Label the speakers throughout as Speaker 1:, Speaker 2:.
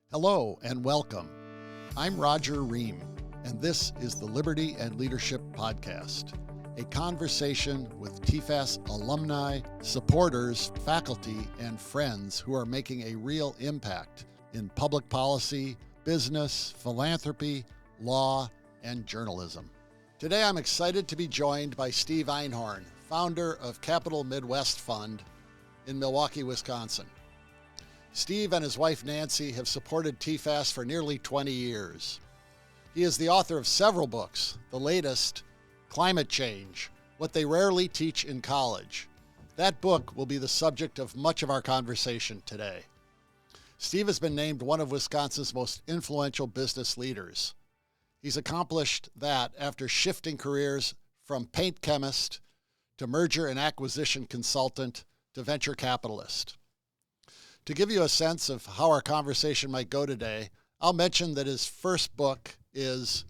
Speaker 1: Hello and welcome. I'm Roger Ream, and this is the Liberty and Leadership Podcast, a conversation with TFAS alumni, supporters, faculty, and friends who are making a real impact in public policy, business, philanthropy, law, and journalism. Today I'm excited to be joined by Steve Einhorn, founder of Capital Midwest Fund in Milwaukee, Wisconsin. Steve and his wife Nancy have supported TFAS for nearly 20 years. He is the author of several books, the latest, Climate Change, What They Rarely Teach in College. That book will be the subject of much of our conversation today. Steve has been named one of Wisconsin's most influential business leaders. He's accomplished that after shifting careers from paint chemist to merger and acquisition consultant to venture capitalist. To give you a sense of how our conversation might go today, I'll mention that his first book is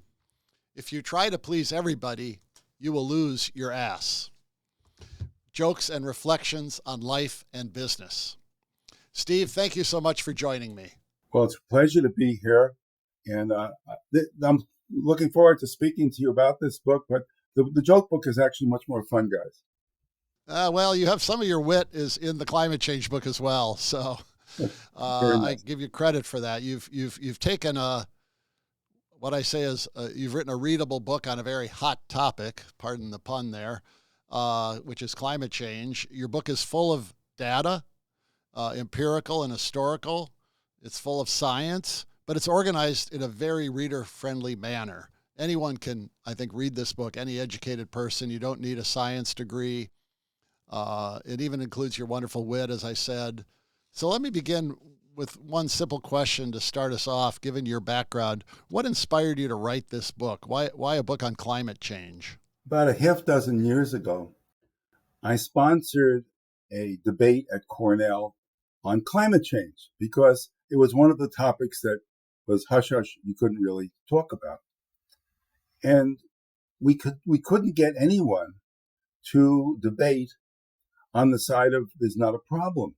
Speaker 1: If You Try to Please Everybody, You Will Lose Your Ass. Jokes and reflections on life and business. Steve, thank you so much for joining me.
Speaker 2: Well, it's a pleasure to be here. And I'm looking forward to speaking to you about this book. But the joke book is actually much more fun, guys.
Speaker 1: Well, you have some of your wit is in the climate change book as well, so
Speaker 2: Nice.
Speaker 1: I give you credit for that. You've taken what I say is you've written a readable book on a very hot topic. Pardon the pun there, which is climate change. Your book is full of data, empirical and historical. It's full of science, but it's organized in a very reader-friendly manner. Anyone can, I think, read this book. Any educated person. You don't need a science degree. It even includes your wonderful wit, as I said. So let me begin with one simple question to start us off, given your background. What inspired you to write this book? Why a book on climate change?
Speaker 2: About a half dozen years ago, I sponsored a debate at Cornell on climate change because it was one of the topics that was hush-hush, you couldn't really talk about. And we couldn't get anyone to debate on the side of there's not a problem.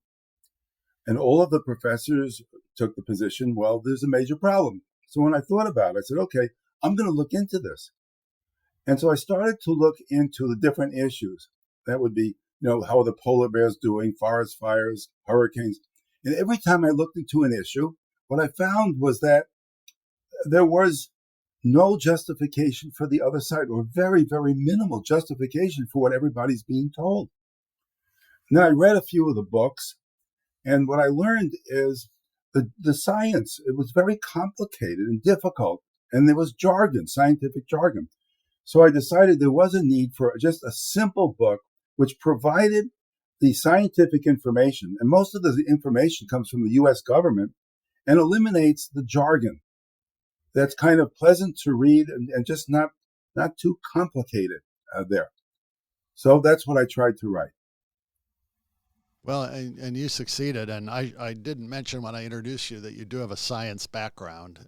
Speaker 2: And all of the professors took the position, well, there's a major problem. So when I thought about it, I said, okay, I'm going to look into this. And so I started to look into the different issues. That would be, how are the polar bears doing, forest fires, hurricanes. And every time I looked into an issue, what I found was that there was no justification for the other side, or very, very minimal justification for what everybody's being told. Now, I read a few of the books, and what I learned is the science, it was very complicated and difficult, and there was jargon, scientific jargon. So I decided there was a need for just a simple book which provided the scientific information, and most of the information comes from the U.S. government, and eliminates the jargon. That's kind of pleasant to read and just not too complicated there. So that's what I tried to write.
Speaker 1: Well, and you succeeded, and I didn't mention when I introduced you that you do have a science background,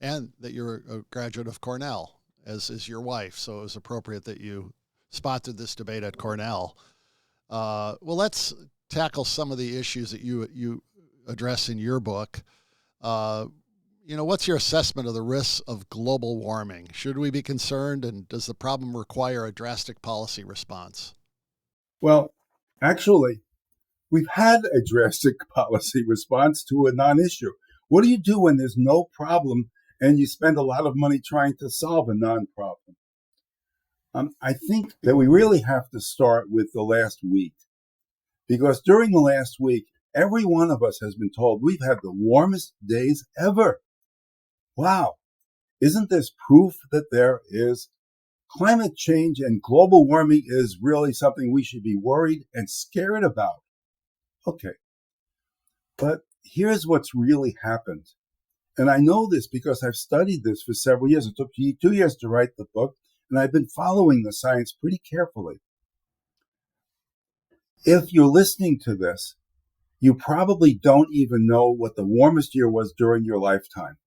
Speaker 1: and that you're a graduate of Cornell, as is your wife, so it was appropriate that you sponsored this debate at Cornell. Well, let's tackle some of the issues that you address in your book. What's your assessment of the risks of global warming? Should we be concerned, and does the problem require a drastic policy response?
Speaker 2: Well, actually, we've had a drastic policy response to a non-issue. What do you do when there's no problem and you spend a lot of money trying to solve a non-problem? I think that we really have to start with the last week, because during the last week, every one of us has been told we've had the warmest days ever. Wow. Isn't this proof that there is climate change and global warming is really something we should be worried and scared about? Okay. But here's what's really happened. And I know this because I've studied this for several years. It took me 2 years to write the book, and I've been following the science pretty carefully. If you're listening to this, you probably don't even know what the warmest year was during your lifetime.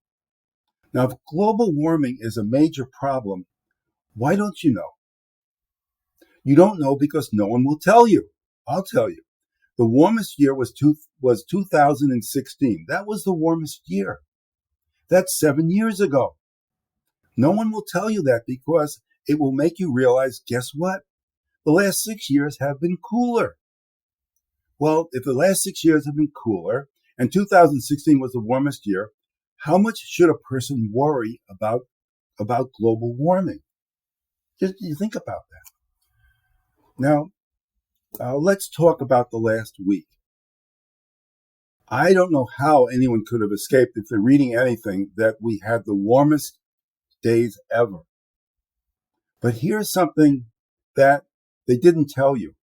Speaker 2: Now, if global warming is a major problem, why don't you know? You don't know because no one will tell you. I'll tell you. The warmest year was 2016. That was the warmest year. That's 7 years ago. No one will tell you that because it will make you realize, guess what? The last 6 years have been cooler. Well, if the last 6 years have been cooler and 2016 was the warmest year, how much should a person worry about global warming? Just you think about that. Now, let's talk about the last week. I don't know how anyone could have escaped, if they're reading anything, that we had the warmest days ever. But here's something that they didn't tell you.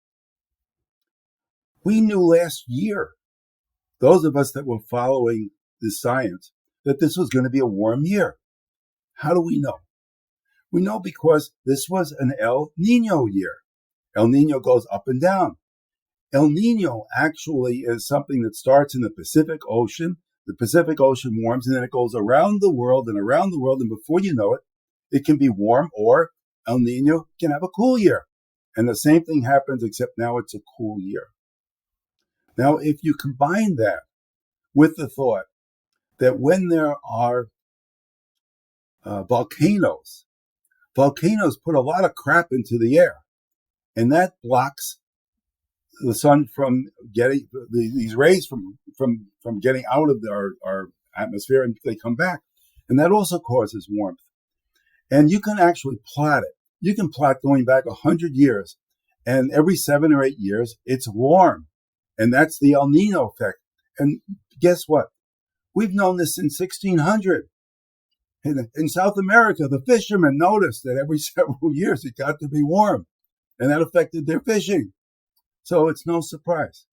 Speaker 2: We knew last year, those of us that were following the science, that this was going to be a warm year. How do we know? We know because this was an El Nino year. El Nino goes up and down. El Nino actually is something that starts in the Pacific Ocean. The Pacific Ocean warms, and then it goes around the world, and before you know it, it can be warm, or El Nino can have a cool year. And the same thing happens, except now it's a cool year. Now, if you combine that with the thought that when there are volcanoes put a lot of crap into the air, and that blocks the sun from getting these rays from getting out of our atmosphere, and they come back. And that also causes warmth. And you can actually plot it. You can plot going back 100 years, and every 7 or 8 years, it's warm. And that's the El Nino effect. And guess what? We've known this since 1600. In South America, the fishermen noticed that every several years it got to be warm, and that affected their fishing. So it's no surprise.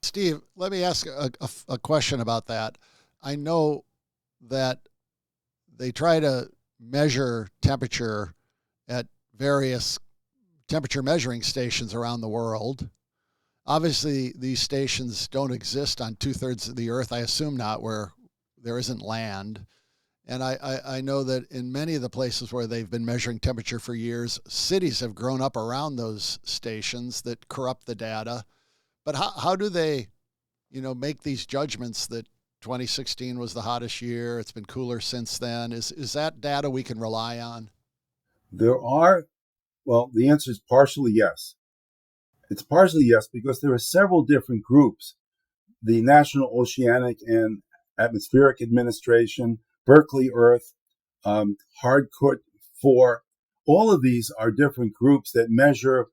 Speaker 1: Steve, let me ask a question about that. I know that they try to measure temperature at various temperature measuring stations around the world. Obviously, these stations don't exist on 2/3 of the earth. I assume not, where there isn't land. And I know that in many of the places where they've been measuring temperature for years, cities have grown up around those stations that corrupt the data. But how do they, make these judgments that 2016 was the hottest year, it's been cooler since then? Is that data we can rely on?
Speaker 2: The answer is partially yes. It's partially yes because there are several different groups. The National Oceanic and Atmospheric Administration, Berkeley Earth, Hardcourt 4, all of these are different groups that measure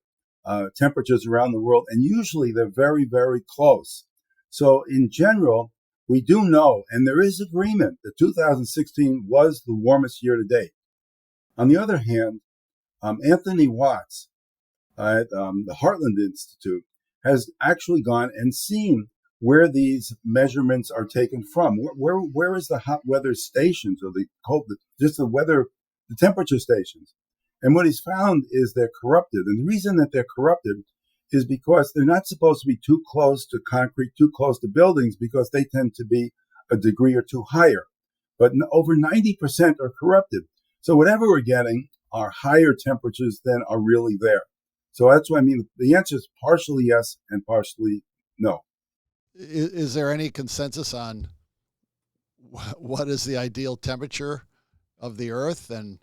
Speaker 2: temperatures around the world, and usually they're very, very close. So in general, we do know, and there is agreement, that 2016 was the warmest year to date. On the other hand, Anthony Watts at the Heartland Institute has actually gone and seen where these measurements are taken from. Where is the hot weather stations, or the temperature stations? And what he's found is they're corrupted. And the reason that they're corrupted is because they're not supposed to be too close to concrete, too close to buildings, because they tend to be a degree or two higher. But over 90% are corrupted. So whatever we're getting are higher temperatures than are really there. So that's what I mean. The answer is partially yes and partially no.
Speaker 1: Is there any consensus on what is the ideal temperature of the Earth, and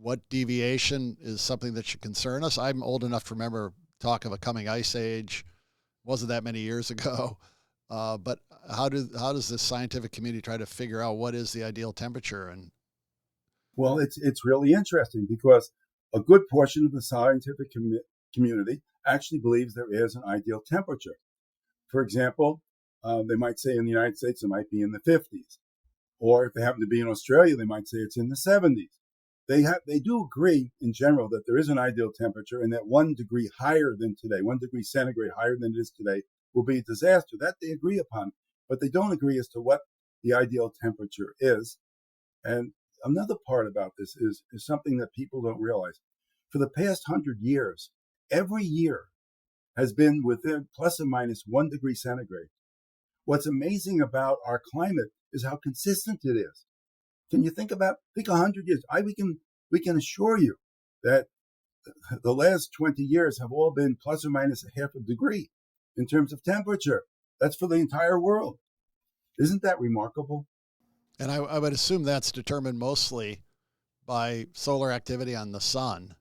Speaker 1: what deviation is something that should concern us? I'm old enough to remember talk of a coming ice age. Wasn't that many years ago. But how does this scientific community try to figure out what is the ideal temperature? And
Speaker 2: well, it's really interesting because a good portion of the scientific community actually believes there is an ideal temperature. For example, they might say in the United States it might be in the 50s, or if they happen to be in Australia, they might say it's in the 70s. They do agree in general that there is an ideal temperature, and that 1 degree higher than today, 1 degree centigrade higher than it is today, will be a disaster. That they agree upon, but they don't agree as to what the ideal temperature is. And another part about this is something that people don't realize. For the past 100 years, every year has been within plus or minus 1 degree centigrade. What's amazing about our climate is how consistent it is. Can you think 100 years? We can assure you that the last 20 years have all been plus or minus a half a degree in terms of temperature. That's for the entire world. Isn't that remarkable?
Speaker 1: And I would assume that's determined mostly by solar activity on the sun,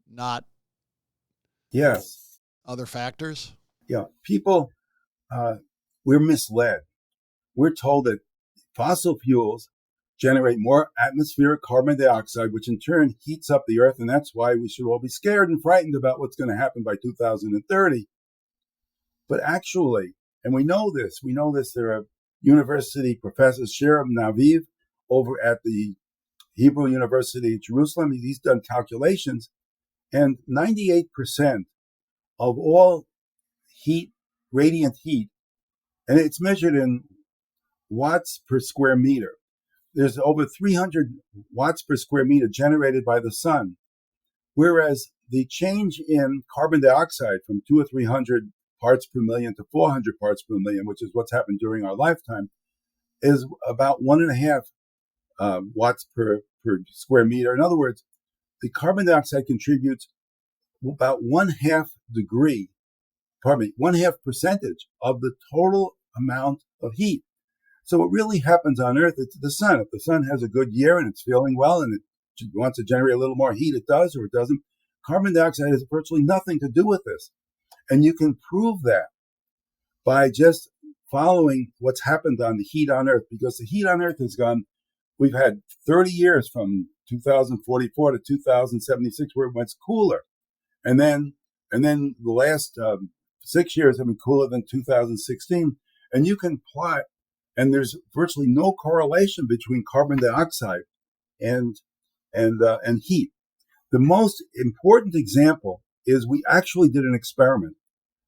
Speaker 1: not
Speaker 2: Yes.
Speaker 1: other factors.
Speaker 2: Yeah. People, we're misled. We're told that fossil fuels generate more atmospheric carbon dioxide, which in turn heats up the earth. And that's why we should all be scared and frightened about what's going to happen by 2030. But actually, and we know this, there are university professors, Sherab Naviv, over at the Hebrew University in Jerusalem. He's done calculations, and 98% of all heat, radiant heat, and it's measured in watts per square meter. There's over 300 watts per square meter generated by the sun, whereas the change in carbon dioxide from 200 or 300 parts per million to 400 parts per million, which is what's happened during our lifetime, is about 1.5 watts per square meter. In other words, the carbon dioxide contributes about 1/2 percentage of the total amount of heat. So what really happens on Earth, it's the sun. If the sun has a good year and it's feeling well and it wants to generate a little more heat, it does or it doesn't. Carbon dioxide has virtually nothing to do with this. And you can prove that by just following what's happened on the heat on Earth, because the heat on Earth has gone, we've had 30 years from 2044 to 2076 where it went cooler. And then the last 6 years have been cooler than 2016. And you can plot, and there's virtually no correlation between carbon dioxide and heat. The most important example is we actually did an experiment.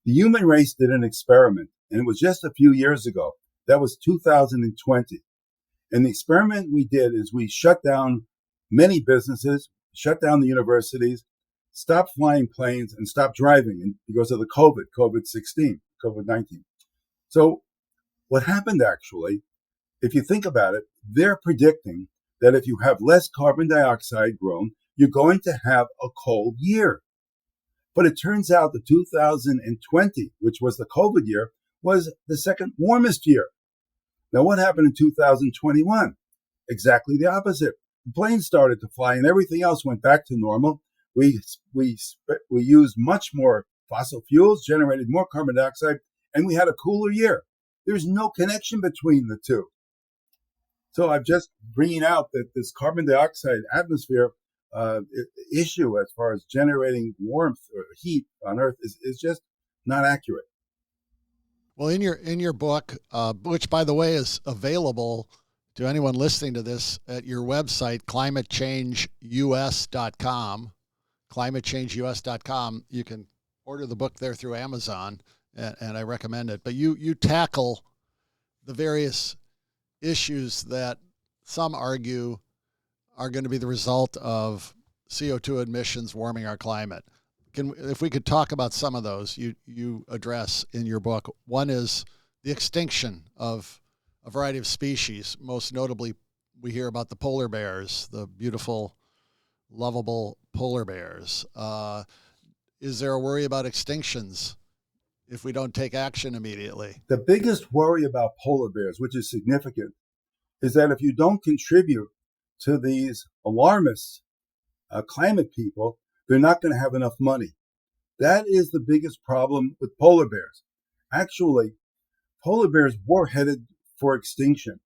Speaker 2: The human race did an experiment, and it was just a few years ago. That was 2020. And the experiment we did is we shut down many businesses, shut down the universities, stopped flying planes, and stopped driving because of the COVID-19. So what happened actually, if you think about it, they're predicting that if you have less carbon dioxide grown, you're going to have a cold year. But it turns out that 2020, which was the COVID year, was the second warmest year. Now, what happened in 2021? Exactly the opposite. The planes started to fly and everything else went back to normal. We used much more fossil fuels, generated more carbon dioxide, and we had a cooler year. There's no connection between the two. So I'm just bringing out that this carbon dioxide atmosphere issue as far as generating warmth or heat on Earth is just not accurate.
Speaker 1: Well, in your book, which by the way is available to anyone listening to this at your website, climatechangeus.com, climatechangeus.com, you can order the book there through Amazon, and I recommend it. But you tackle the various issues that some argue are going to be the result of CO2 emissions warming our climate. If we could talk about some of those you address in your book. One is the extinction of a variety of species. Most notably, we hear about the polar bears, the beautiful, lovable polar bears. Is there a worry about extinctions if we don't take action immediately?
Speaker 2: The biggest worry about polar bears, which is significant, is that if you don't contribute to these alarmist climate people, they're not going to have enough money. That is the biggest problem with polar bears. Actually, polar bears were headed for extinction,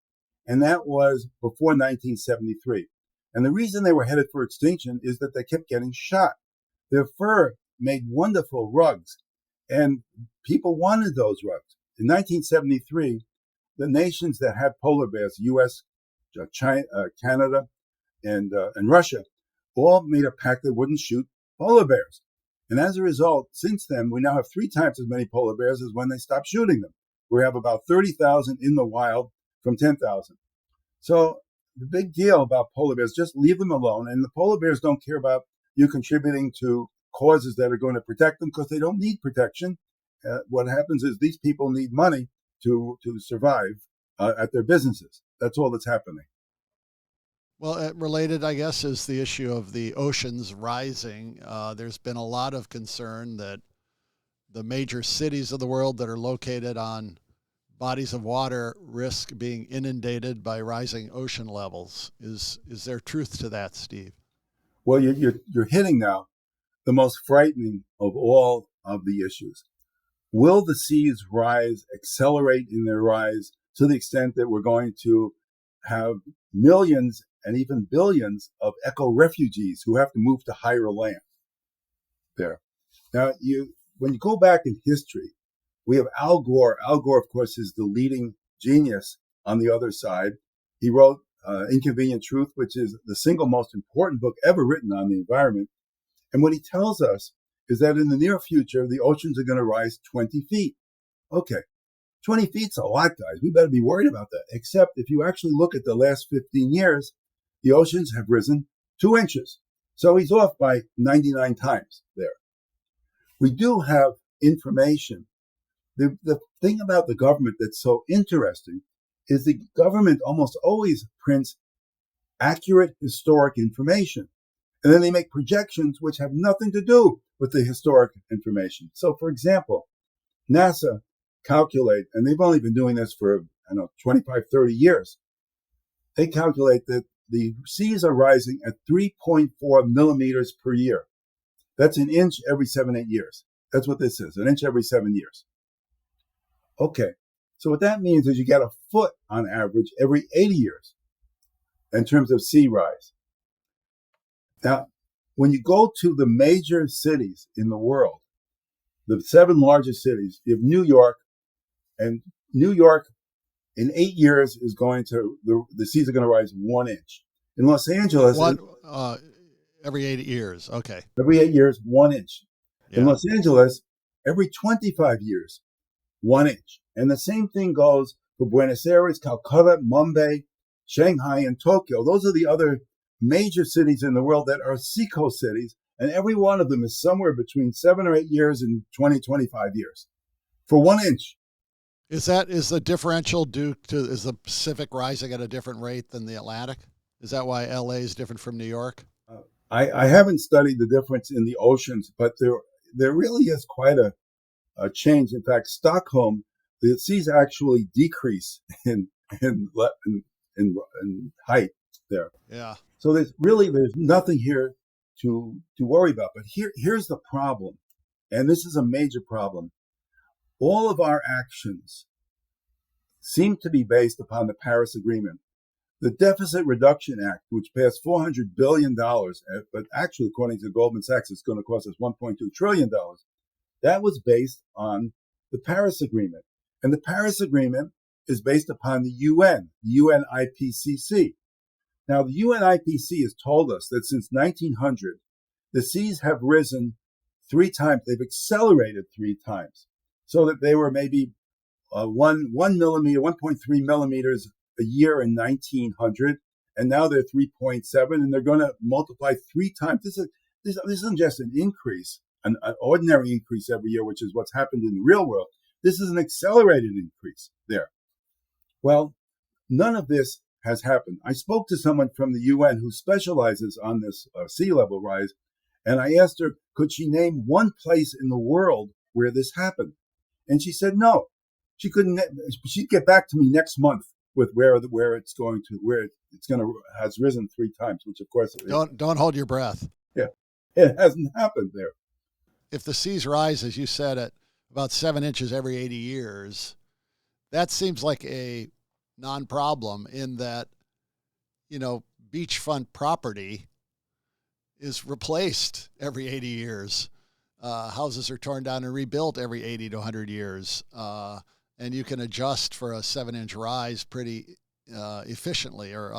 Speaker 2: and that was before 1973. And the reason they were headed for extinction is that they kept getting shot. Their fur made wonderful rugs, and people wanted those rugs. In 1973, the nations that had polar bears, U.S., China, Canada, and Russia, all made a pact that wouldn't shoot polar bears. And as a result, since then, we now have 3 times as many polar bears as when they stopped shooting them. We have about 30,000 in the wild from 10,000. So the big deal about polar bears, just leave them alone. And the polar bears don't care about you contributing to causes that are going to protect them because they don't need protection. What happens is these people need money to survive at their businesses. That's all that's happening.
Speaker 1: Well, related, I guess, is the issue of the oceans rising. There's been a lot of concern that the major cities of the world that are located on bodies of water risk being inundated by rising ocean levels. Is there truth to that, Steve?
Speaker 2: Well, you're hitting now the most frightening of all of the issues. Will the seas rise, accelerate in their rise to the extent that we're going to have millions and even billions of eco-refugees who have to move to higher land there? Now, when you go back in history, we have Al Gore. Al Gore, of course, is the leading genius on the other side. He wrote Inconvenient Truth, which is the single most important book ever written on the environment. And what he tells us is that in the near future, the oceans are going to rise 20 feet. Okay, 20 feet's a lot, guys. We better be worried about that. Except if you actually look at the last 15 years, the oceans have risen 2 inches. So he's off by 99 times there. We do have information. The thing about the government that's so interesting is the government almost always prints accurate historic information. And then they make projections which have nothing to do with the historic information. So, for example, NASA calculate, and they've only been doing this for, 25, 30 years. They calculate that the seas are rising at 3.4 millimeters per year. That's an inch every 7-8 years. That's what this is, an inch every 7 years. Okay, so what that means is you get a foot on average every 80 years in terms of sea rise. Now, when you go to the major cities in the world, the 7 largest cities, you have New York, and New York in 8 years is going to, the seas are going to rise 1 inch. In Los Angeles,
Speaker 1: every 8 years, okay.
Speaker 2: Every 8 years, 1 inch.
Speaker 1: Yeah.
Speaker 2: In Los Angeles, every 25 years, 1 inch. And the same thing goes for Buenos Aires, Calcutta, Mumbai, Shanghai, and Tokyo. Those are the other major cities in the world that are seacoast cities, and every one of them is somewhere between 7 or 8 years and 20, 25 years for 1 inch.
Speaker 1: Is the differential is the Pacific rising at a different rate than the Atlantic? Is that why LA is different from New York?
Speaker 2: I haven't studied the difference in the oceans, but there really is quite a change. In fact, Stockholm, the seas actually decrease in height there.
Speaker 1: Yeah.
Speaker 2: So there's nothing here to worry about. But here's the problem, and this is a major problem. All of our actions seem to be based upon the Paris Agreement. The Deficit Reduction Act, which passed $400 billion, but actually, according to Goldman Sachs, it's going to cost us $1.2 trillion. That was based on the Paris Agreement. And the Paris Agreement is based upon the UN IPCC. Now, the UN IPCC has told us that since 1900, the seas have risen 3 times. They've accelerated 3 times, so that they were maybe 1 millimeter, 1.3 millimeters a year in 1900, and now they're 3.7, and they're going to multiply 3 times. This isn't just an increase, an ordinary increase every year, which is what's happened in the real world. This is an accelerated increase there. Well, none of this has happened. I spoke to someone from the UN who specializes on this sea level rise, and I asked her, could she name one place in the world where this happened? And she said no. She couldn't. She'd get back to me next month with where it's going to has risen 3 times, which of course
Speaker 1: don't hold your breath.
Speaker 2: Yeah, it hasn't happened there.
Speaker 1: If the seas rise, as you said, at about 7 inches every 80 years, that seems like a non-problem in that, beachfront property is replaced every 80 years. Houses are torn down and rebuilt every 80 to 100 years. And you can adjust for a 7-inch rise pretty efficiently or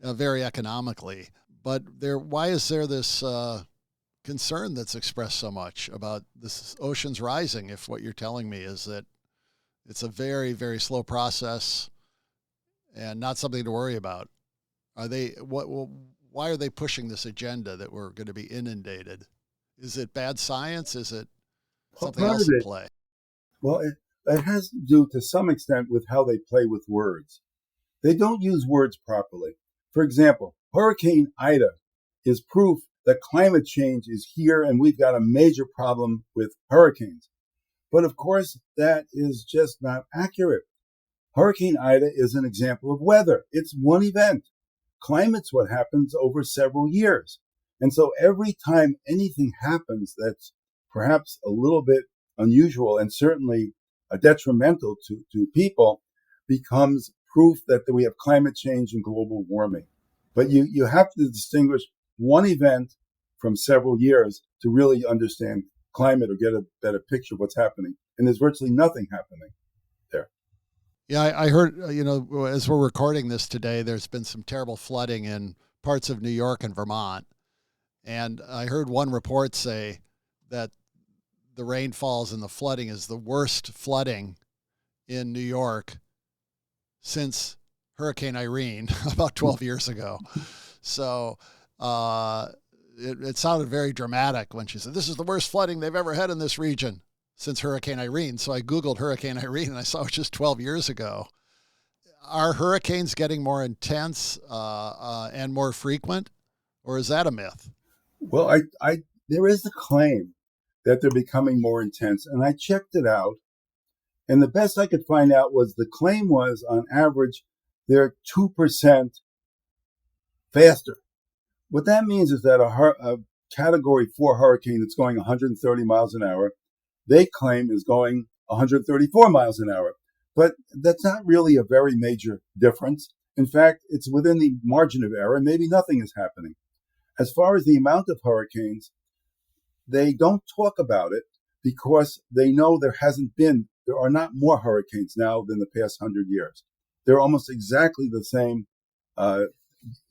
Speaker 1: very economically. But why is there this concern that's expressed so much about this oceans rising if what you're telling me is that it's a very, very slow process and not something to worry about? Why are they pushing this agenda that we're going to be inundated? Is it bad science? Is it something else at play?
Speaker 2: Well, it has to do to some extent with how they play with words. They don't use words properly. For example, Hurricane Ida is proof that climate change is here and we've got a major problem with hurricanes. But of course, that is just not accurate. Hurricane Ida is an example of weather. It's one event. Climate's what happens over several years. And so every time anything happens that's perhaps a little bit unusual and certainly detrimental to people becomes proof that we have climate change and global warming. But you have to distinguish one event from several years to really understand climate or get a better picture of what's happening. And there's virtually nothing happening there.
Speaker 1: Yeah, I heard, as we're recording this today, there's been some terrible flooding in parts of New York and Vermont. And I heard one report say that the rainfalls and the flooding is the worst flooding in New York since Hurricane Irene about 12 years ago. So it sounded very dramatic when she said, this is the worst flooding they've ever had in this region since Hurricane Irene. So I Googled Hurricane Irene and I saw it was just 12 years ago. Are hurricanes getting more intense and more frequent, or is that a myth?
Speaker 2: Well, there is a claim that they're becoming more intense, and I checked it out. And the best I could find out was the claim was, on average, they're 2% faster. What that means is that a Category 4 hurricane that's going 130 miles an hour, they claim is going 134 miles an hour. But that's not really a very major difference. In fact, it's within the margin of error, and maybe nothing is happening. As far as the amount of hurricanes, they don't talk about it because they know there are not more hurricanes now than the past 100 years. They're almost exactly the same,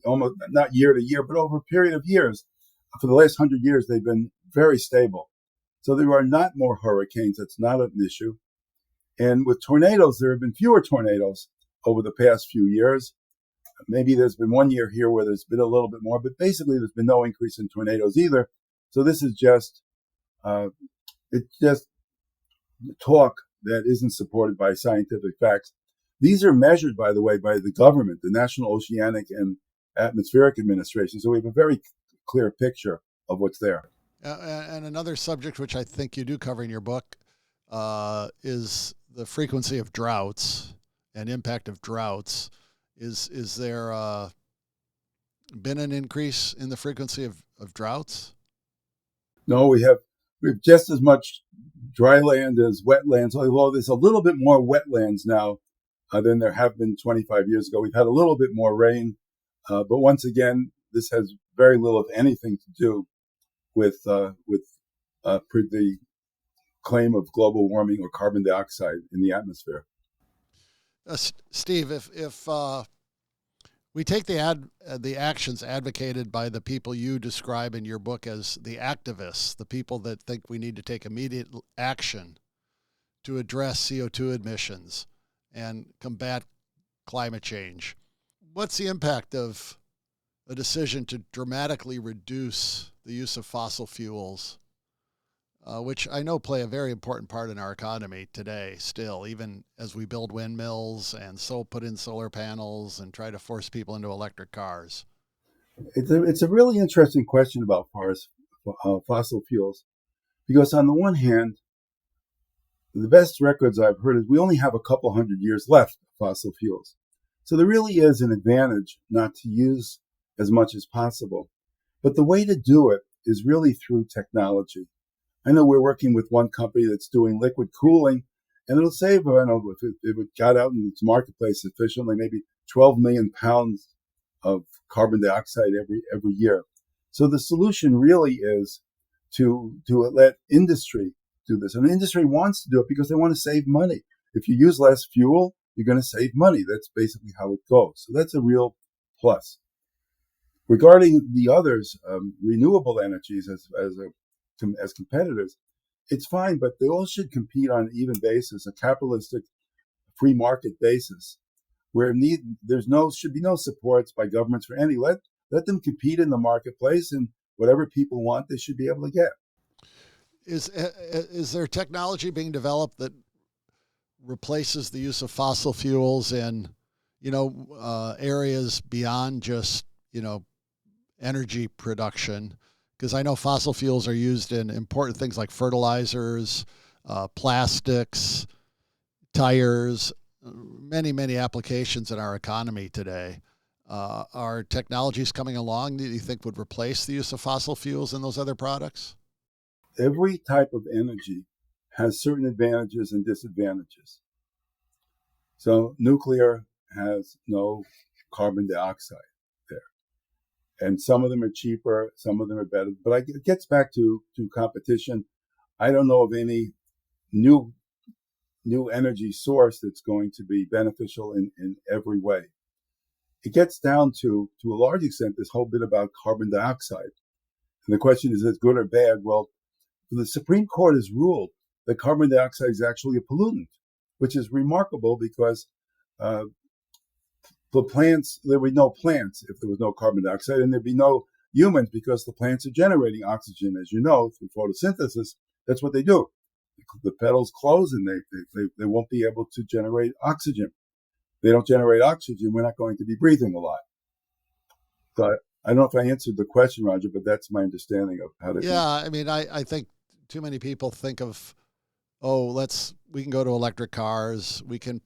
Speaker 2: almost not year to year, but over a period of years. For the last 100 years, they've been very stable. So there are not more hurricanes. That's not an issue. And with tornadoes, there have been fewer tornadoes over the past few years. Maybe there's been one year here where there's been a little bit more, but basically there's been no increase in tornadoes either. So this is just talk that isn't supported by scientific facts. These are measured, by the way, by the government, the National Oceanic and Atmospheric Administration. So we have a very clear picture of what's there.
Speaker 1: And another subject, which I think you do cover in your book, is the frequency of droughts and impact of droughts. Is there been an increase in the frequency of droughts?
Speaker 2: No, we have just as much dry land as wetlands, although there's a little bit more wetlands now than there have been 25 years ago. We've had a little bit more rain, but once again, this has very little, if anything, to do with the claim of global warming or carbon dioxide in the atmosphere.
Speaker 1: Steve, if we take the actions advocated by the people you describe in your book as the activists, the people that think we need to take immediate action to address CO2 emissions and combat climate change, what's the impact of a decision to dramatically reduce the use of fossil fuels, which I know play a very important part in our economy today still, even as we build windmills and put in solar panels and try to force people into electric cars?
Speaker 2: It's a really interesting question about fossil fuels, because on the one hand, the best records I've heard is we only have a couple hundred years left of fossil fuels. So there really is an advantage not to use as much as possible. But the way to do it is really through technology. I know we're working with one company that's doing liquid cooling, and it'll save, I don't know, if it got out in its marketplace efficiently, maybe 12 million pounds of carbon dioxide every year. So the solution really is to let industry do this. And industry wants to do it because they want to save money. If you use less fuel, you're going to save money. That's basically how it goes. So that's a real plus. Regarding the others, renewable energies as competitors, it's fine, but they all should compete on an even basis, a capitalistic free market basis, where should be no supports by governments for any. Let them compete in the marketplace, and whatever people want, they should be able to get.
Speaker 1: Is there technology being developed that replaces the use of fossil fuels in areas beyond just energy production? Because I know fossil fuels are used in important things like fertilizers, plastics, tires, many, many applications in our economy today. Are technologies coming along that you think would replace the use of fossil fuels in those other products?
Speaker 2: Every type of energy has certain advantages and disadvantages. So nuclear has no carbon dioxide there. And some of them are cheaper, some of them are better. But it gets back to competition. I don't know of any new energy source that's going to be beneficial in every way. It gets down to a large extent, this whole bit about carbon dioxide. And the question is it good or bad? Well, the Supreme Court has ruled that carbon dioxide is actually a pollutant, which is remarkable because the plants, there would be no plants if there was no carbon dioxide, and there'd be no humans because the plants are generating oxygen, as you know, through photosynthesis. That's what they do. The petals close and they won't be able to generate oxygen. They don't generate oxygen, we're not going to be breathing a lot. So I don't know if I answered the question, Roger, but that's my understanding of how to.
Speaker 1: Yeah, I mean, I think too many people think of, we can go to electric cars, we can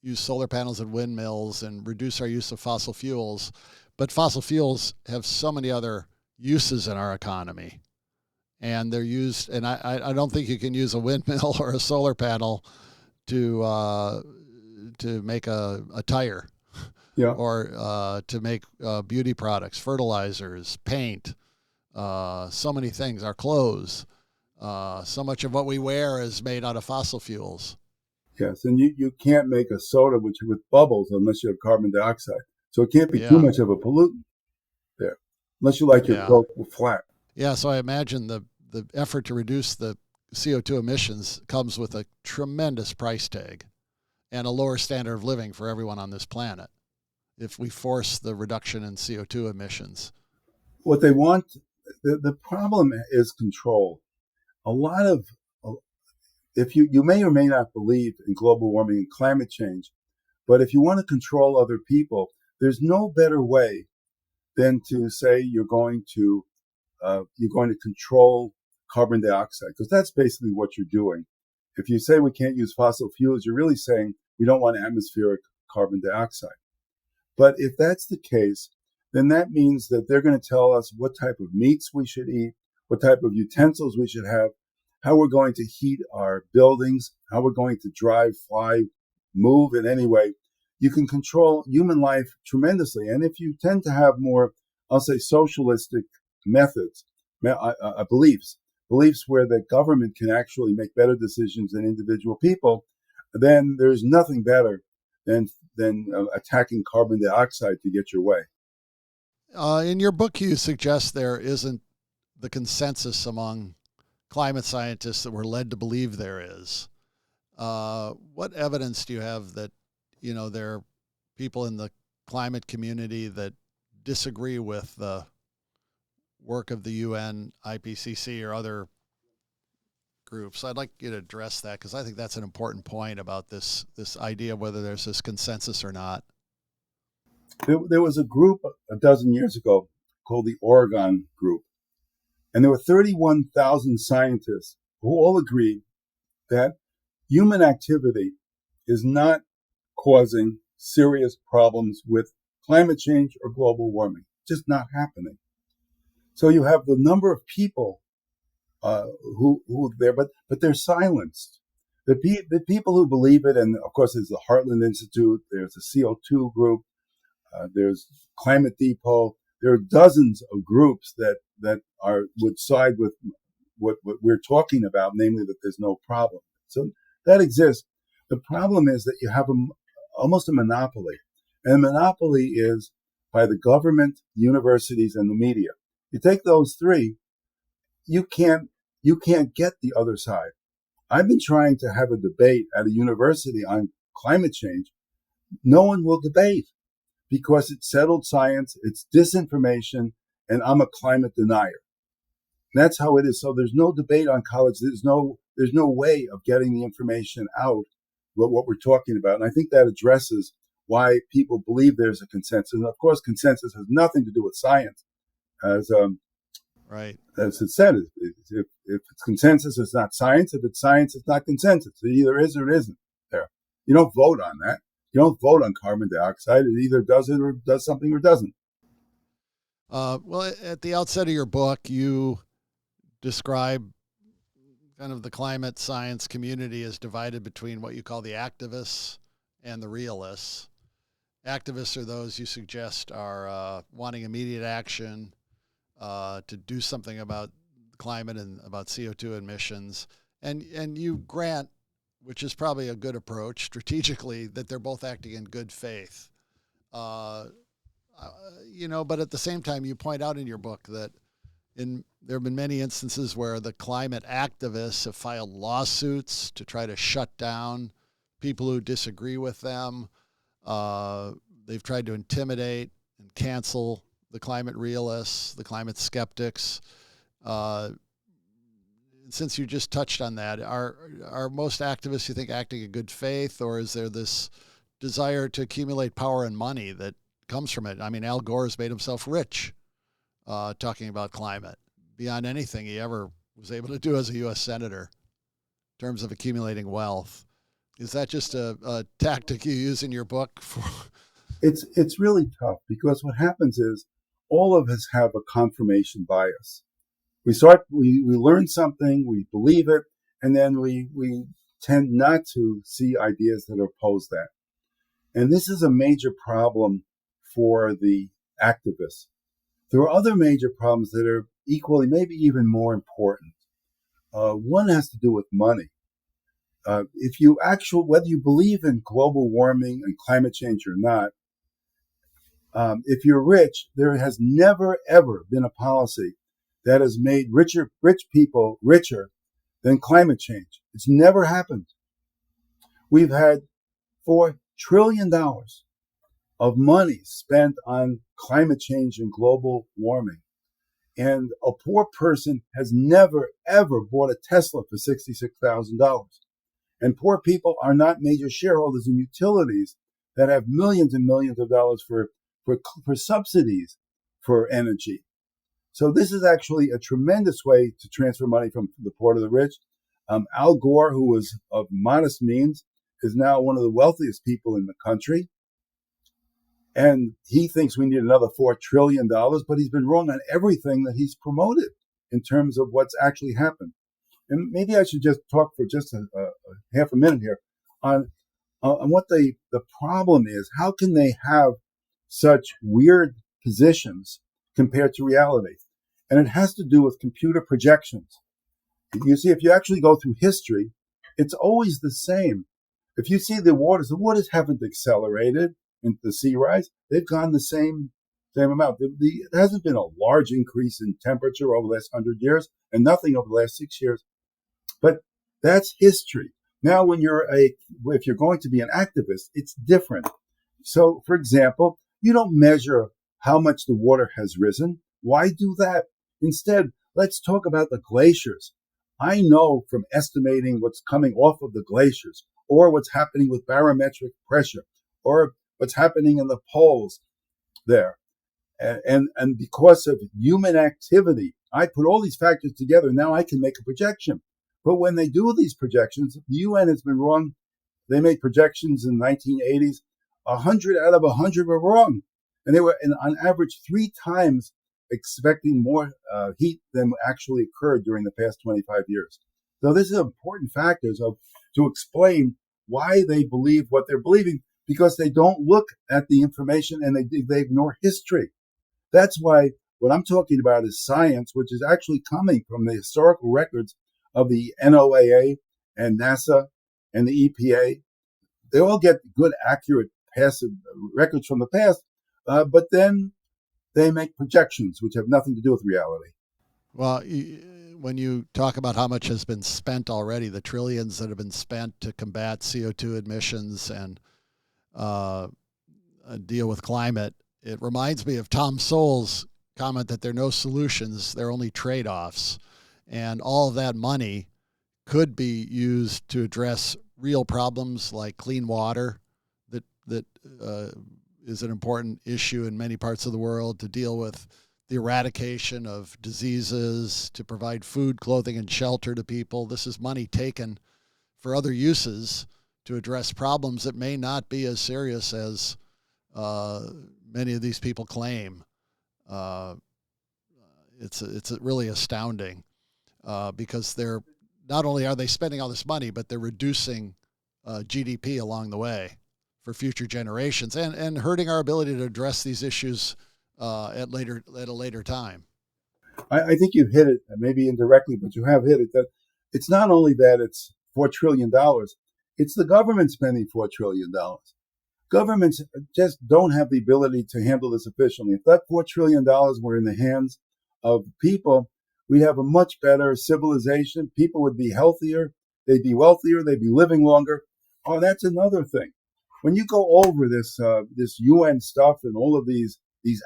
Speaker 1: use solar panels and windmills and reduce our use of fossil fuels. But fossil fuels have so many other uses in our economy. And they're used, and I don't think you can use a windmill or a solar panel to make a tire,
Speaker 2: Yeah.
Speaker 1: or to make beauty products, fertilizers, paint, so many things, our clothes. So much of what we wear is made out of fossil fuels.
Speaker 2: Yes, and you can't make a soda with bubbles unless you have carbon dioxide. So it can't be too much of a pollutant there, unless you like your Coke flat.
Speaker 1: Yeah, so I imagine the effort to reduce the CO2 emissions comes with a tremendous price tag and a lower standard of living for everyone on this planet if we force the reduction in CO2 emissions.
Speaker 2: What they want, the problem is control. A lot of, if you may or may not believe in global warming and climate change, but if you want to control other people, there's no better way than to say you're going to control carbon dioxide, because that's basically what you're doing. If you say we can't use fossil fuels, you're really saying we don't want atmospheric carbon dioxide. But if that's the case, then that means that they're going to tell us what type of meats we should eat, what type of utensils we should have, how we're going to heat our buildings, how we're going to drive, fly, move in any way. You can control human life tremendously. And if you tend to have more, I'll say, socialistic methods, beliefs where the government can actually make better decisions than individual people, then there's nothing better than attacking carbon dioxide to get your way.
Speaker 1: In your book, you suggest there isn't the consensus among climate scientists that we're led to believe there is. What evidence do you have that, there are people in the climate community that disagree with the work of the UN, IPCC, or other groups? I'd like you to address that because I think that's an important point about this idea of whether there's this consensus or not.
Speaker 2: There was a group a dozen years ago called the Oregon Group, and there were 31,000 scientists who all agreed that human activity is not causing serious problems with climate change or global warming. Just not happening. So you have the number of people who there, but they're silenced. The people who believe it, and of course there's the Heartland Institute, there's the CO2 group, there's Climate Depot. There are dozens of groups that would side with what we're talking about, namely that there's no problem. So that exists. The problem is that you have almost a monopoly, and the monopoly is by the government, universities, and the media. You take those three, you can't get the other side. I've been trying to have a debate at a university on climate change. No one will debate because it's settled science, it's disinformation, and I'm a climate denier. And that's how it is. So there's no debate on college. There's no way of getting the information out, what we're talking about. And I think that addresses why people believe there's a consensus. And of course, consensus has nothing to do with science. As
Speaker 1: Right.
Speaker 2: As it said, if it's consensus, it's not science. If it's science, it's not consensus. It either is or it isn't there. You don't vote on that. You don't vote on carbon dioxide. It either does it or does something or doesn't.
Speaker 1: Well, at the outset of your book, you describe kind of the climate science community is divided between what you call the activists and the realists. Activists are those you suggest are wanting immediate action to do something about climate and about CO2 emissions. And you grant, which is probably a good approach strategically, that they're both acting in good faith. But at the same time, you point out in your book that there have been many instances where the climate activists have filed lawsuits to try to shut down people who disagree with them. They've tried to intimidate and cancel the climate realists, the climate skeptics. Since you just touched on that, are most activists, you think, acting in good faith, or is there this desire to accumulate power and money that comes from it? I mean, Al Gore has made himself rich talking about climate beyond anything he ever was able to do as a U.S. Senator in terms of accumulating wealth. Is that just a tactic you use in your book?
Speaker 2: It's really tough because what happens is all of us have a confirmation bias. We learn something, we believe it, and then we tend not to see ideas that oppose that. And this is a major problem for the activists. There are other major problems that are equally, maybe even more important. One has to do with money. Whether you believe in global warming and climate change or not, if you're rich, there has never, ever been a policy that has made rich people richer than climate change. It's never happened. We've had $4 trillion of money spent on climate change and global warming. And a poor person has never, ever bought a Tesla for $66,000. And poor people are not major shareholders in utilities that have millions and millions of dollars for subsidies for energy. So this is actually a tremendous way to transfer money from the poor to the rich. Al Gore, who was of modest means, is now one of the wealthiest people in the country. And he thinks we need another $4 trillion, but he's been wrong on everything that he's promoted in terms of what's actually happened. And maybe I should just talk for just a half a minute here on what the problem is. How can they have such weird positions compared to reality? And it has to do with computer projections. You see, if you actually go through history, it's always the same. If you see the waters haven't accelerated into the sea rise. They've gone the same amount. There hasn't been a large increase in temperature over the last 100 years and nothing over the last 6 years. But that's history. Now, if you're going to be an activist, it's different. So, for example, you don't measure how much the water has risen. Why do that? Instead, let's talk about the glaciers. I know from estimating what's coming off of the glaciers, or what's happening with barometric pressure, or what's happening in the poles there. And because of human activity, I put all these factors together. Now I can make a projection. But when they do these projections, the UN has been wrong. They made projections in the 1980s. 100 out of 100 were wrong. And they were, on average, 3 times expecting more heat than actually occurred during the past 25 years. So this is important factors to explain why they believe what they're believing, because they don't look at the information and they ignore history. That's why what I'm talking about is science, which is actually coming from the historical records of the NOAA and NASA and the EPA. They all get good, accurate, passive records from the past, but then they make projections which have nothing to do with reality.
Speaker 1: Well, when you talk about how much has been spent already, the trillions that have been spent to combat CO2 emissions and deal with climate, it reminds me of Tom Sowell's comment that there are no solutions, there are only trade-offs. And all of that money could be used to address real problems like clean water that is an important issue in many parts of the world, to deal with the eradication of diseases, to provide food, clothing, and shelter to people. This is money taken for other uses to address problems that may not be as serious as many of these people claim. Uh, it's really astounding because they're not only are they spending all this money, but they're reducing GDP along the way for future generations and hurting our ability to address these issues at a later time.
Speaker 2: I think you've hit it, maybe indirectly, but you have hit it. That it's not only that it's $4 trillion, it's the government spending $4 trillion. Governments just don't have the ability to handle this efficiently. If that $4 trillion were in the hands of people, we'd have a much better civilization. People would be healthier. They'd be wealthier. They'd be living longer. Oh, that's another thing. When you go over this UN stuff and all of these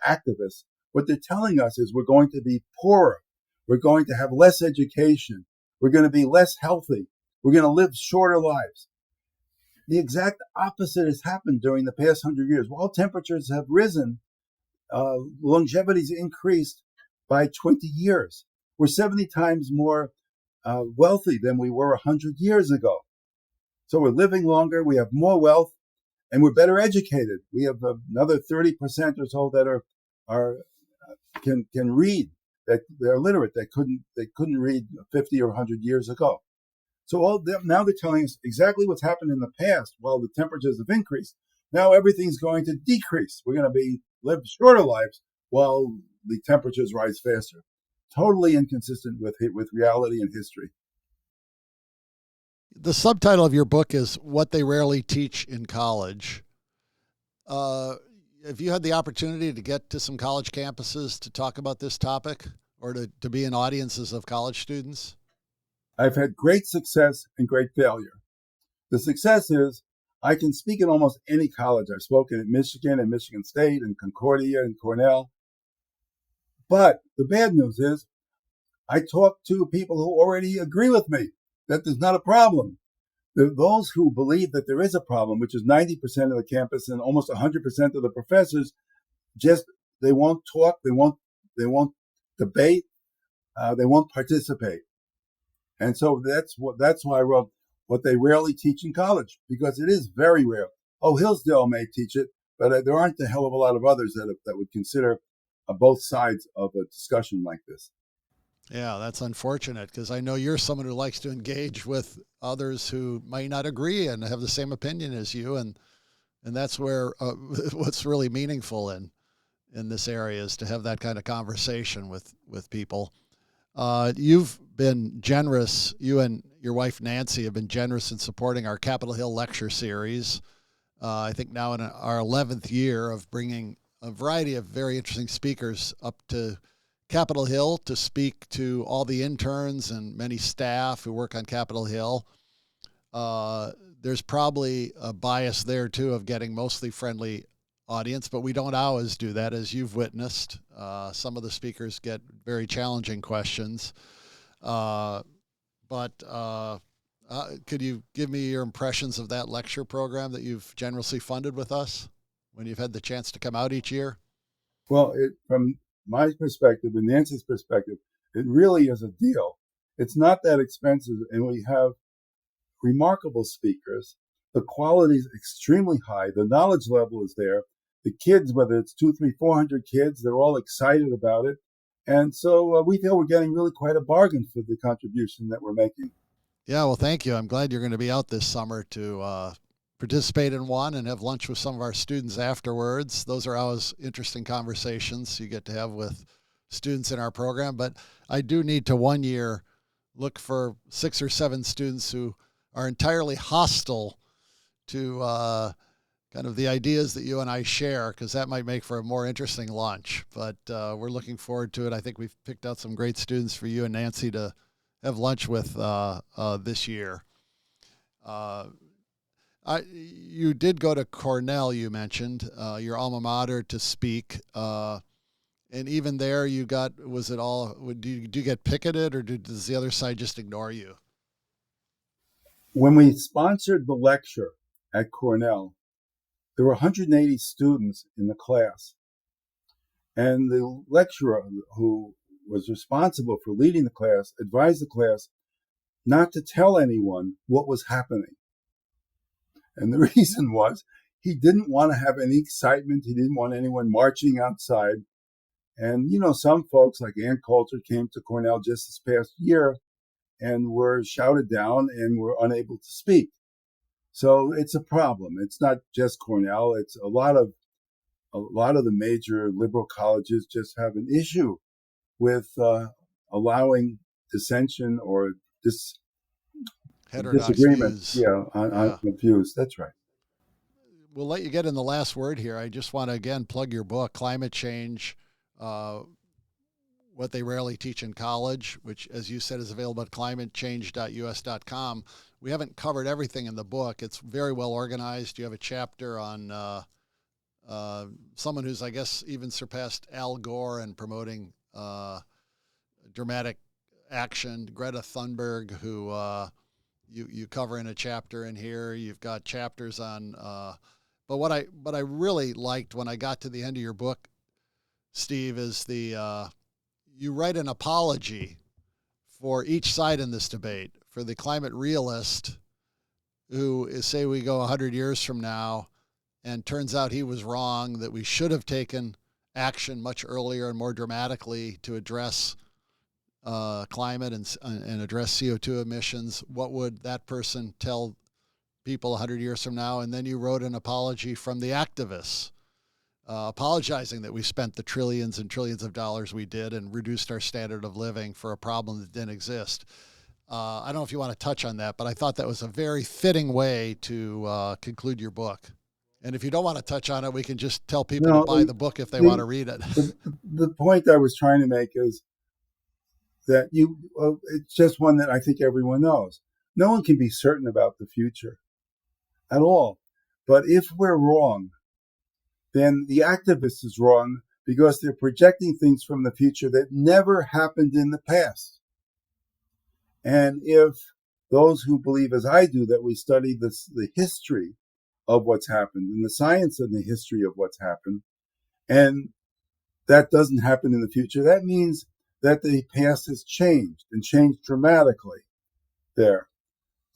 Speaker 2: activists, what they're telling us is we're going to be poorer. We're going to have less education. We're going to be less healthy. We're going to live shorter lives. The exact opposite has happened during the past 100 years. While temperatures have risen, longevity's increased by 20 years. We're 70 times more wealthy than we were 100 years ago. So we're living longer, we have more wealth, and we're better educated. We have another 30% or so that can read, that they're literate, they couldn't read 50 or 100 years ago. So now they're telling us exactly what's happened in the past. While the temperatures have increased, now everything's going to decrease. We're going to live shorter lives while the temperatures rise faster. Totally inconsistent with reality and history.
Speaker 1: The subtitle of your book is What They Rarely Teach in College. Have you had the opportunity to get to some college campuses to talk about this topic or to be in audiences of college students?
Speaker 2: I've had great success and great failure. The success is I can speak in almost any college. I've spoken at Michigan and Michigan State and Concordia and Cornell. But the bad news is I talk to people who already agree with me that there's not a problem. Those who believe that there is a problem, which is 90% of the campus and almost 100% of the professors, they won't talk, they won't debate, they won't participate. And so that's why I wrote What They Rarely Teach in College, because it is very rare. Oh, Hillsdale may teach it, but there aren't a hell of a lot of others that would consider both sides of a discussion like this.
Speaker 1: Yeah, that's unfortunate because I know you're someone who likes to engage with others who might not agree and have the same opinion as you, and that's where what's really meaningful in this area is to have that kind of conversation with people. You've been generous. You and your wife Nancy have been generous in supporting our Capitol Hill lecture series. I think now in our 11th year of bringing a variety of very interesting speakers up to Capitol Hill to speak to all the interns and many staff who work on Capitol Hill. There's probably a bias there, too, of getting mostly friendly audience, but we don't always do that, as you've witnessed. Some of the speakers get very challenging questions. But could you give me your impressions of that lecture program that you've generously funded with us when you've had the chance to come out each year?
Speaker 2: Well, from my perspective and Nancy's perspective, it really is a deal. It's not that expensive, and we have remarkable speakers. The quality is extremely high. The knowledge level is there. The kids, whether it's 200, 300, 400 kids, they're all excited about it. And so we feel we're getting really quite a bargain for the contribution that we're making.
Speaker 1: Yeah, well, thank you. I'm glad you're going to be out this summer to participate in one and have lunch with some of our students afterwards. Those are always interesting conversations you get to have with students in our program. But I do need to one year look for 6 or 7 students who are entirely hostile to kind of the ideas that you and I share, because that might make for a more interesting lunch. But we're looking forward to it. I think we've picked out some great students for you and Nancy to have lunch with this year. You did go to Cornell, you mentioned, your alma mater, to speak. And even there, do you get picketed, or does the other side just ignore you?
Speaker 2: When we sponsored the lecture at Cornell, there were 180 students in the class. And the lecturer who was responsible for leading the class advised the class not to tell anyone what was happening. And the reason was he didn't want to have any excitement. He didn't want anyone marching outside. And, some folks like Ann Coulter came to Cornell just this past year and were shouted down and were unable to speak. So it's a problem. It's not just Cornell. It's a lot of the major liberal colleges just have an issue with allowing dissension or disagreement.
Speaker 1: Views.
Speaker 2: On views. That's right.
Speaker 1: We'll let you get in the last word here. I just want to again plug your book, Climate Change, What They Rarely Teach in College, which, as you said, is available at climatechange.us.com. We haven't covered everything in the book. It's very well organized. You have a chapter on someone who's, I guess, even surpassed Al Gore in promoting dramatic action, Greta Thunberg, who you cover in a chapter in here. You've got chapters on, but what I really liked when I got to the end of your book, Steve, is you write an apology for each side in this debate. For the climate realist, who is, say we go 100 years from now, and turns out he was wrong, that we should have taken action much earlier and more dramatically to address climate and address CO2 emissions. What would that person tell people 100 years from now? And then you wrote an apology from the activists, apologizing that we spent the trillions and trillions of dollars we did and reduced our standard of living for a problem that didn't exist. I don't know if you want to touch on that, but I thought that was a very fitting way to conclude your book. And if you don't want to touch on it, we can just tell people to buy the book if they want to read it.
Speaker 2: The point I was trying to make is that it's just one that I think everyone knows. No one can be certain about the future at all. But if we're wrong, then the activist is wrong because they're projecting things from the future that never happened in the past. And if those who believe, as I do, that we study the history of what's happened and the science and the history of what's happened, and that doesn't happen in the future, that means that the past has changed and changed dramatically there.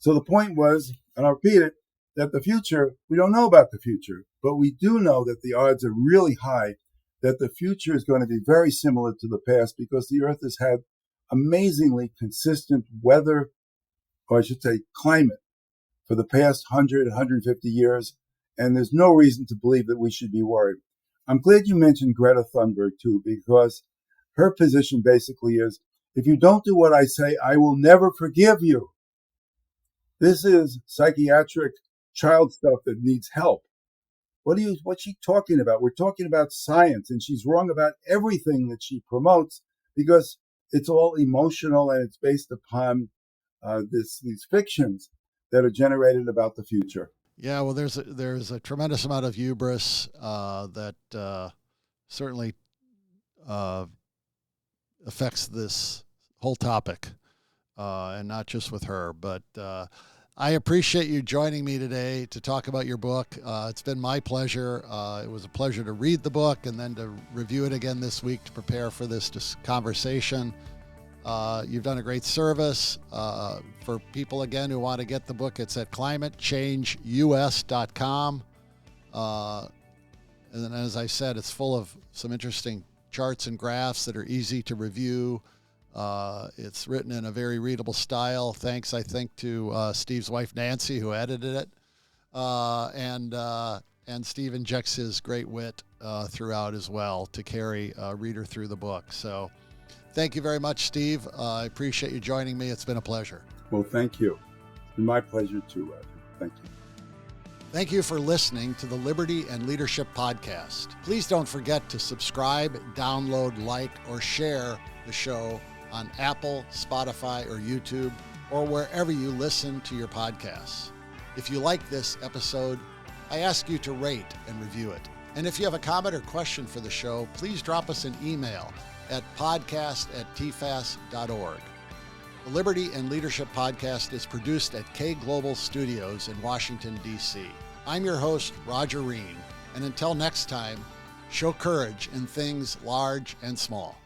Speaker 2: So the point was, and I'll repeat it, that the future, we don't know about the future, but we do know that the odds are really high that the future is going to be very similar to the past because the Earth has had amazingly consistent weather, or I should say climate, for the past 100, 150 years, and there's no reason to believe that we should be worried. I'm glad you mentioned Greta Thunberg, too, because her position basically is, if you don't do what I say, I will never forgive you. This is psychiatric child stuff that needs help. What's she talking about? We're talking about science, and she's wrong about everything that she promotes because it's all emotional and it's based upon these fictions that are generated about the future.
Speaker 1: Yeah, well, there's a tremendous amount of hubris that certainly affects this whole topic, and not just with her. But I appreciate you joining me today to talk about your book. It's been my pleasure. It was a pleasure to read the book and then to review it again this week to prepare for this conversation. You've done a great service. For people, again, who want to get the book, it's at climatechangeus.com. And then, as I said, it's full of some interesting charts and graphs that are easy to review. It's written in a very readable style, thanks, I think, to Steve's wife, Nancy, who edited it. And Steve injects his great wit throughout as well to carry a reader through the book. So thank you very much, Steve. I appreciate you joining me. It's been a pleasure.
Speaker 2: Well, thank you. It's been my pleasure too, Roger. Thank you.
Speaker 1: Thank you for listening to the Liberty and Leadership Podcast. Please don't forget to subscribe, download, like, or share the show on Apple, Spotify, or YouTube, or wherever you listen to your podcasts. If you like this episode, I ask you to rate and review it. And if you have a comment or question for the show, please drop us an email at podcast@tfas.org. The Liberty and Leadership Podcast is produced at K Global Studios in Washington, D.C. I'm your host, Roger Ream, and until next time, Show courage in things large and small.